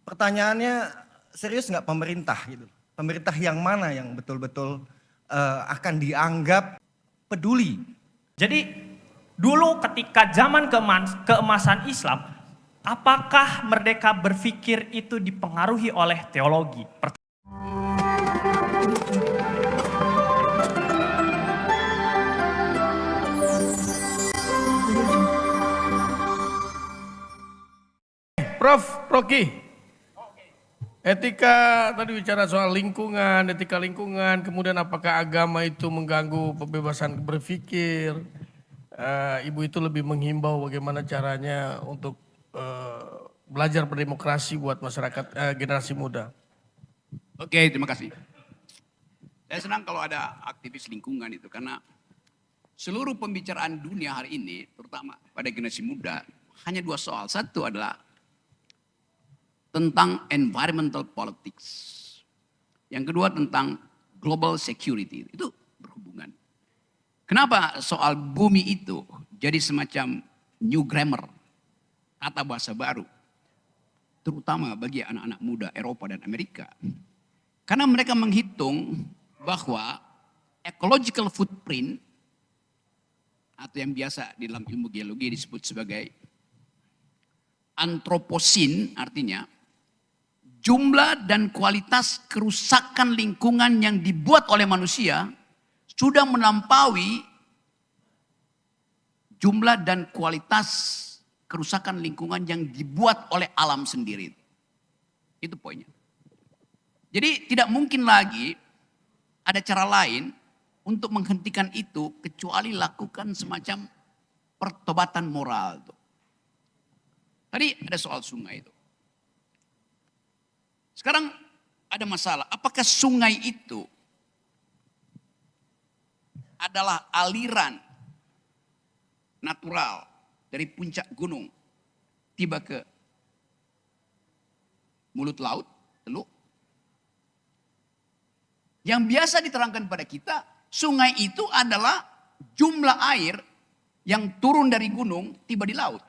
pertanyaannya serius nggak pemerintah gitu? Pemerintah yang mana yang betul-betul akan dianggap peduli? Jadi dulu ketika zaman keemasan Islam, apakah Merdeka berpikir itu dipengaruhi oleh teologi? Prof. Rocky, etika tadi bicara soal lingkungan, etika lingkungan, kemudian apakah agama itu mengganggu kebebasan berpikir? Ibu itu lebih menghimbau bagaimana caranya untuk belajar berdemokrasi buat masyarakat generasi muda. Oke, terima kasih. Saya senang kalau ada aktivis lingkungan itu karena seluruh pembicaraan dunia hari ini, terutama pada generasi muda, hanya dua soal. Satu adalah tentang environmental politics. Yang kedua tentang global security. Itu berhubungan. Kenapa soal bumi itu jadi semacam new grammar, kata bahasa baru, terutama bagi anak-anak muda Eropa dan Amerika. Karena mereka menghitung bahwa ecological footprint atau yang biasa di dalam ilmu geologi disebut sebagai antroposin, artinya jumlah dan kualitas kerusakan lingkungan yang dibuat oleh manusia sudah melampaui jumlah dan kualitas kerusakan lingkungan yang dibuat oleh alam sendiri. Itu poinnya. Jadi tidak mungkin lagi ada cara lain untuk menghentikan itu kecuali lakukan semacam pertobatan moral. Tadi ada soal sungai itu. Sekarang ada masalah, apakah sungai itu adalah aliran natural dari puncak gunung tiba ke mulut laut, teluk? Yang biasa diterangkan pada kita, sungai itu adalah jumlah air yang turun dari gunung tiba di laut.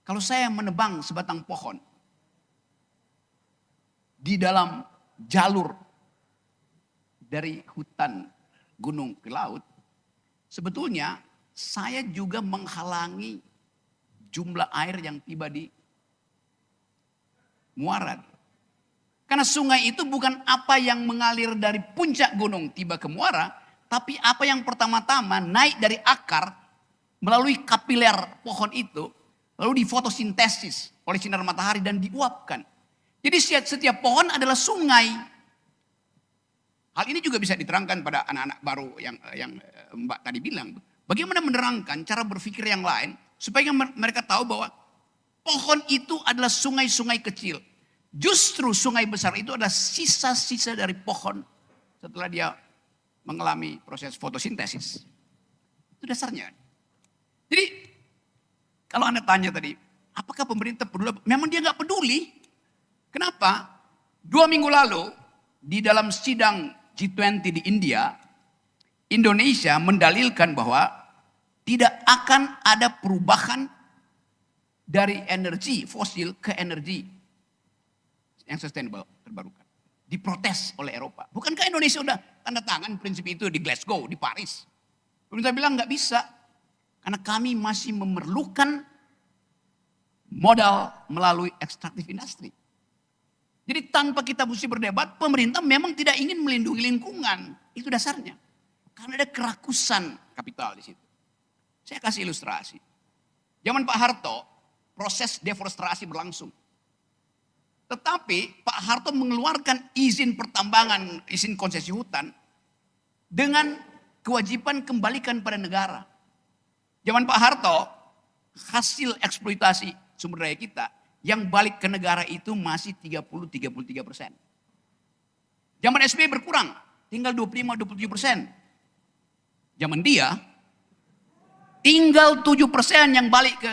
Kalau saya menebang sebatang pohon di dalam jalur dari hutan gunung ke laut, sebetulnya saya juga menghalangi jumlah air yang tiba di muara. Karena sungai itu bukan apa yang mengalir dari puncak gunung tiba ke muara, tapi apa yang pertama-tama naik dari akar melalui kapiler pohon itu, lalu difotosintesis oleh sinar matahari dan diuapkan. Jadi setiap pohon adalah sungai. Hal ini juga bisa diterangkan pada anak-anak baru yang Mbak tadi bilang. Bagaimana menerangkan cara berpikir yang lain supaya mereka tahu bahwa pohon itu adalah sungai-sungai kecil. Justru sungai besar itu adalah sisa-sisa dari pohon setelah dia mengalami proses fotosintesis. Itu dasarnya. Jadi kalau Anda tanya tadi, apakah pemerintah peduli? Memang dia nggak peduli. Kenapa? 2 minggu lalu di dalam sidang G20 di India, Indonesia mendalilkan bahwa tidak akan ada perubahan dari energi fosil ke energi yang sustainable, terbarukan. Diprotes oleh Eropa. Bukankah Indonesia sudah tanda tangan prinsip itu di Glasgow, di Paris? Pemerintah bilang nggak bisa. Karena kami masih memerlukan modal melalui ekstraktif industri. Jadi tanpa kita mesti berdebat, pemerintah memang tidak ingin melindungi lingkungan. Itu dasarnya. Karena ada kerakusan kapital di situ. Saya kasih ilustrasi. Zaman Pak Harto, proses deforestasi berlangsung. Tetapi Pak Harto mengeluarkan izin pertambangan, izin konsesi hutan dengan kewajiban kembalikan pada negara. Zaman Pak Harto, hasil eksploitasi sumber daya kita yang balik ke negara itu masih 30-33%. Zaman SBY berkurang, tinggal 25-27%. Zaman dia, tinggal 7% yang balik ke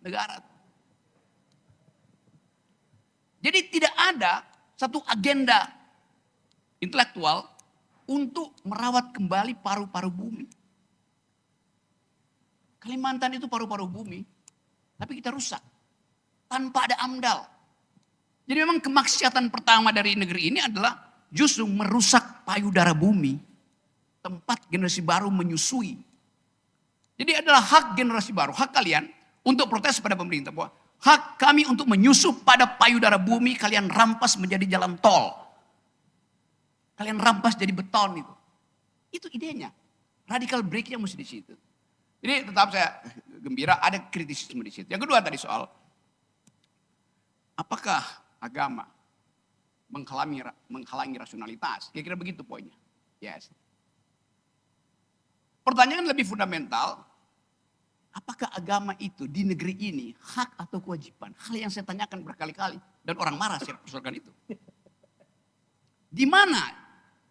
negara. Jadi tidak ada satu agenda intelektual untuk merawat kembali paru-paru bumi. Kalimantan itu paru-paru bumi. Tapi kita rusak. Tanpa ada AMDAL. Jadi memang kemaksiatan pertama dari negeri ini adalah justru merusak payudara bumi. Tempat generasi baru menyusui. Jadi adalah hak generasi baru, hak kalian untuk protes pada pemerintah. Bahwa hak kami untuk menyusup pada payudara bumi, kalian rampas menjadi jalan tol. Kalian rampas jadi beton itu. Itu idenya. Radical breaknya mesti di situ. Jadi tetap saya gembira ada kritisisme di situ. Yang kedua tadi soal apakah agama menghalangi rasionalitas? Kira-kira begitu poinnya. Yes. Pertanyaan lebih fundamental, apakah agama itu di negeri ini hak atau kewajiban? Hal yang saya tanyakan berkali-kali dan orang marah saya persoalkan itu. Di mana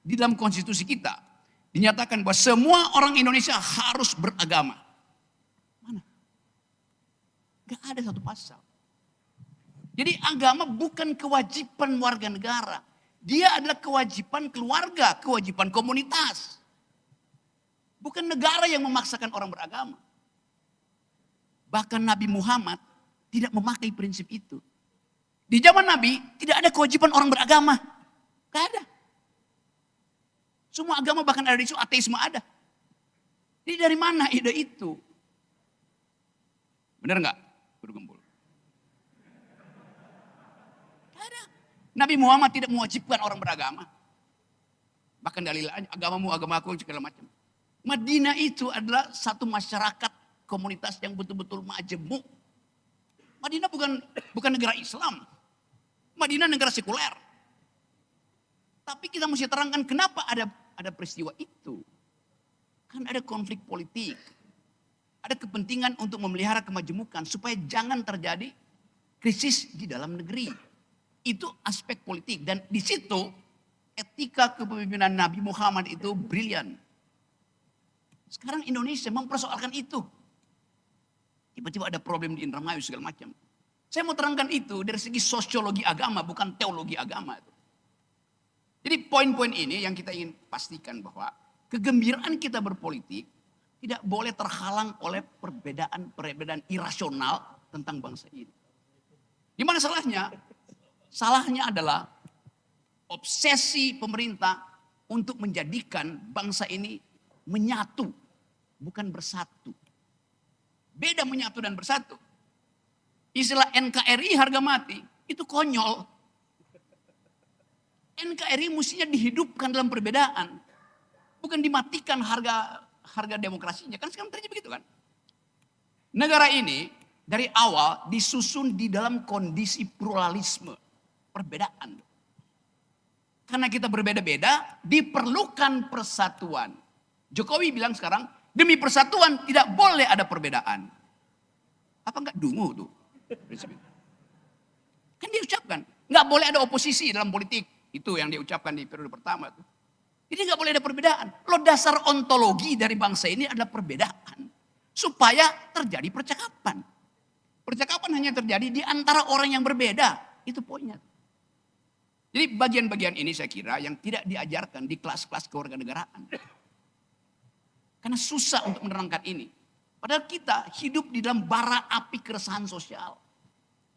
di dalam konstitusi kita dinyatakan bahwa semua orang Indonesia harus beragama? Mana? Gak ada satu pasal. Jadi agama bukan kewajiban warga negara. Dia adalah kewajiban keluarga, kewajiban komunitas. Bukan negara yang memaksakan orang beragama. Bahkan Nabi Muhammad tidak memakai prinsip itu. Di zaman Nabi tidak ada kewajiban orang beragama. Gak ada. Semua agama bahkan ada di situ, ateisme ada. Jadi dari mana ide itu? Benar nggak? Guru Gembul. Gak ada. Nabi Muhammad tidak mewajibkan orang beragama. Bahkan dalilnya agamamu, agamaku, segala macam. Madinah itu adalah satu masyarakat komunitas yang betul-betul majemuk. Madinah bukan negara Islam. Madinah negara sekuler. Tapi kita mesti terangkan kenapa ada peristiwa itu. Kan ada konflik politik. Ada kepentingan untuk memelihara kemajemukan supaya jangan terjadi krisis di dalam negeri. Itu aspek politik dan di situ etika kepemimpinan Nabi Muhammad itu brilian. Sekarang Indonesia mempersoalkan itu. Tiba-tiba ada problem di Indramayu segala macam. Saya mau terangkan itu dari segi sosiologi agama, bukan teologi agama. Jadi poin-poin ini yang kita ingin pastikan bahwa kegembiraan kita berpolitik tidak boleh terhalang oleh perbedaan irasional tentang bangsa ini. Di mana salahnya? Salahnya adalah obsesi pemerintah untuk menjadikan bangsa ini menyatu, bukan bersatu. Beda menyatu dan bersatu. Istilah NKRI harga mati, itu konyol. NKRI mestinya dihidupkan dalam perbedaan. Bukan dimatikan harga demokrasinya. Kan sekarang terjadi begitu kan. Negara ini dari awal disusun di dalam kondisi pluralisme. Perbedaan. Karena kita berbeda-beda, diperlukan persatuan. Jokowi bilang sekarang, demi persatuan tidak boleh ada perbedaan. Apa enggak dungu tuh? Kan dia ucapkan, enggak boleh ada oposisi dalam politik. Itu yang dia ucapkan di periode pertama tuh. Jadi enggak boleh ada perbedaan. Lo dasar ontologi dari bangsa ini adalah perbedaan. Supaya terjadi percakapan. Percakapan hanya terjadi di antara orang yang berbeda. Itu poinnya. Jadi bagian-bagian ini saya kira yang tidak diajarkan di kelas-kelas kewarganegaraan. Karena susah untuk menerangkan ini. Padahal kita hidup di dalam bara api keresahan sosial.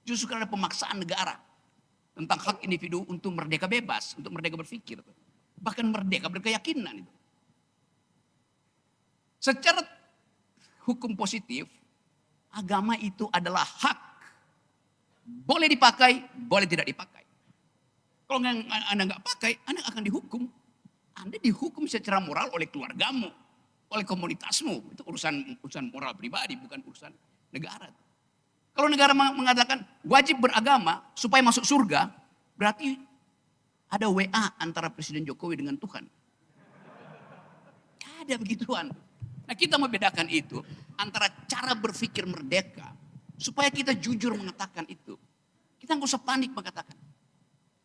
Justru karena pemaksaan negara. Tentang hak individu untuk merdeka bebas. Untuk merdeka berpikir. Bahkan merdeka berkeyakinan. Secara hukum positif. Agama itu adalah hak. Boleh dipakai, boleh tidak dipakai. Kalau Anda nggak pakai, Anda akan dihukum. Anda dihukum secara moral oleh keluargamu. Oleh komunitasmu. Itu urusan moral pribadi, bukan urusan negara. Kalau negara mengatakan wajib beragama supaya masuk surga, berarti ada WA antara Presiden Jokowi dengan Tuhan. Ada begituan. Nah kita membedakan itu antara cara berpikir merdeka, supaya kita jujur mengatakan itu. Kita nggak usah panik mengatakan.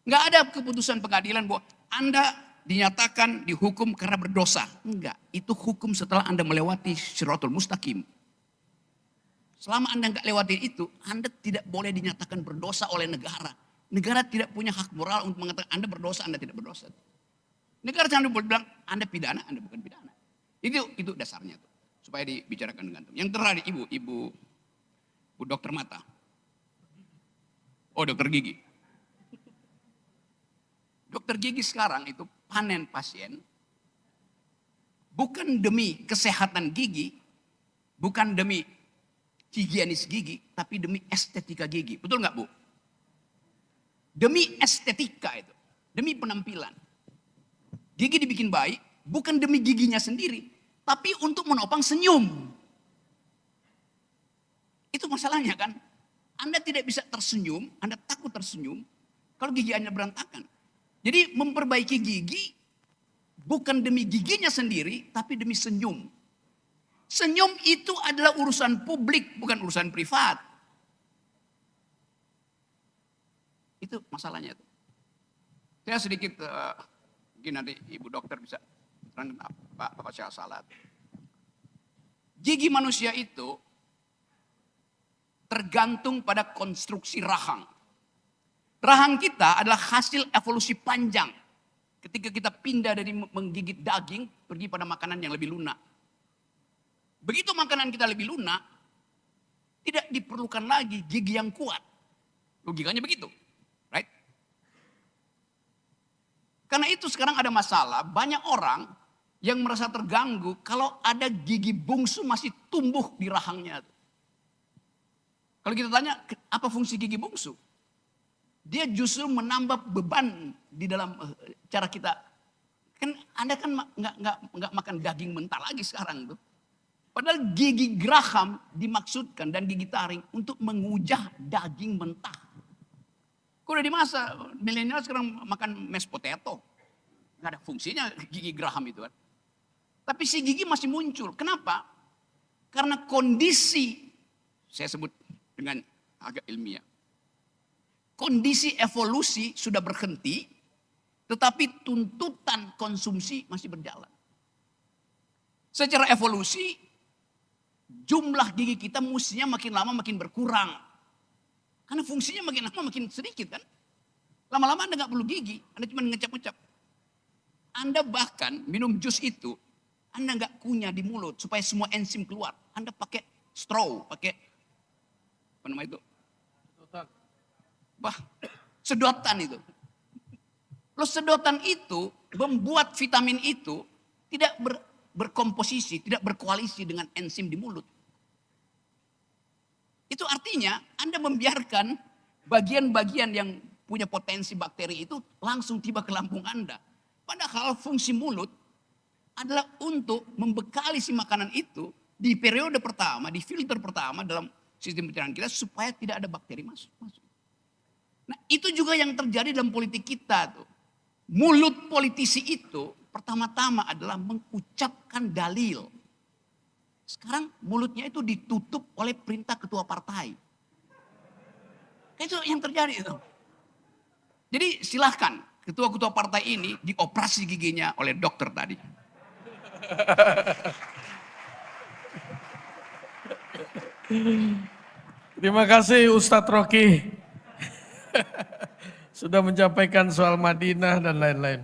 Nggak ada keputusan pengadilan bahwa Anda dinyatakan dihukum karena berdosa. Enggak, itu hukum setelah Anda melewati Shiratul Mustaqim. Selama Anda nggak lewati itu, Anda tidak boleh dinyatakan berdosa oleh negara. Negara tidak punya hak moral untuk mengatakan Anda berdosa, Anda tidak berdosa. Negara jangan boleh bilang Anda pidana, Anda bukan pidana. Itu dasarnya tuh, supaya dibicarakan dengan itu. Yang terakhir Bu dokter mata. Oh, dokter gigi. Dokter gigi sekarang itu panen pasien bukan demi kesehatan gigi, bukan demi higienis gigi, tapi demi estetika gigi. Betul nggak, Bu? Demi estetika itu, demi penampilan. Gigi dibikin baik, bukan demi giginya sendiri, tapi untuk menopang senyum. Itu masalahnya kan. Anda tidak bisa tersenyum, Anda takut tersenyum, kalau gigi Anda berantakan. Jadi memperbaiki gigi, bukan demi giginya sendiri, tapi demi senyum. Senyum itu adalah urusan publik, bukan urusan privat. Itu masalahnya. Saya sedikit, mungkin nanti Ibu Dokter bisa terangkan apa saya salah. Gigi manusia itu tergantung pada konstruksi rahang. Rahang kita adalah hasil evolusi panjang. Ketika kita pindah dari menggigit daging, pergi pada makanan yang lebih lunak. Begitu makanan kita lebih lunak, tidak diperlukan lagi gigi yang kuat. Logikanya begitu. Right? Karena itu sekarang ada masalah, banyak orang yang merasa terganggu kalau ada gigi bungsu masih tumbuh di rahangnya. Kalau kita tanya, apa fungsi gigi bungsu? Dia justru menambah beban di dalam cara kita. Kan Anda kan nggak makan daging mentah lagi sekarang tuh. Padahal gigi geraham dimaksudkan dan gigi taring untuk mengujah daging mentah. Udah di masa milenial sekarang makan mashed potato. Nggak ada fungsinya gigi geraham itu kan. Tapi si gigi masih muncul. Kenapa? Karena kondisi, saya sebut dengan agak ilmiah. Kondisi evolusi sudah berhenti, tetapi tuntutan konsumsi masih berjalan. Secara evolusi, jumlah gigi kita mestinya makin lama makin berkurang. Karena fungsinya makin lama makin sedikit kan. Lama-lama Anda nggak perlu gigi, Anda cuma ngecap-ngecap. Anda bahkan minum jus itu, Anda nggak kunyah di mulut supaya semua enzim keluar. Anda pakai straw, pakai apa nama itu? Sedotan itu. Loh, sedotan itu membuat vitamin itu tidak berkomposisi, tidak berkoalisi dengan enzim di mulut. Itu artinya Anda membiarkan bagian-bagian yang punya potensi bakteri itu langsung tiba ke lambung Anda. Padahal fungsi mulut adalah untuk membekali si makanan itu di periode pertama, di filter pertama dalam sistem pencernaan kita supaya tidak ada bakteri masuk. Nah, itu juga yang terjadi dalam politik kita tuh. Mulut politisi itu pertama-tama adalah mengucapkan dalil. Sekarang mulutnya itu ditutup oleh perintah ketua partai. Itu yang terjadi itu. Jadi silahkan ketua-ketua partai ini dioperasi giginya oleh dokter tadi. Terima kasih Ustadz Rocky sudah menyampaikan soal Madinah dan lain-lain.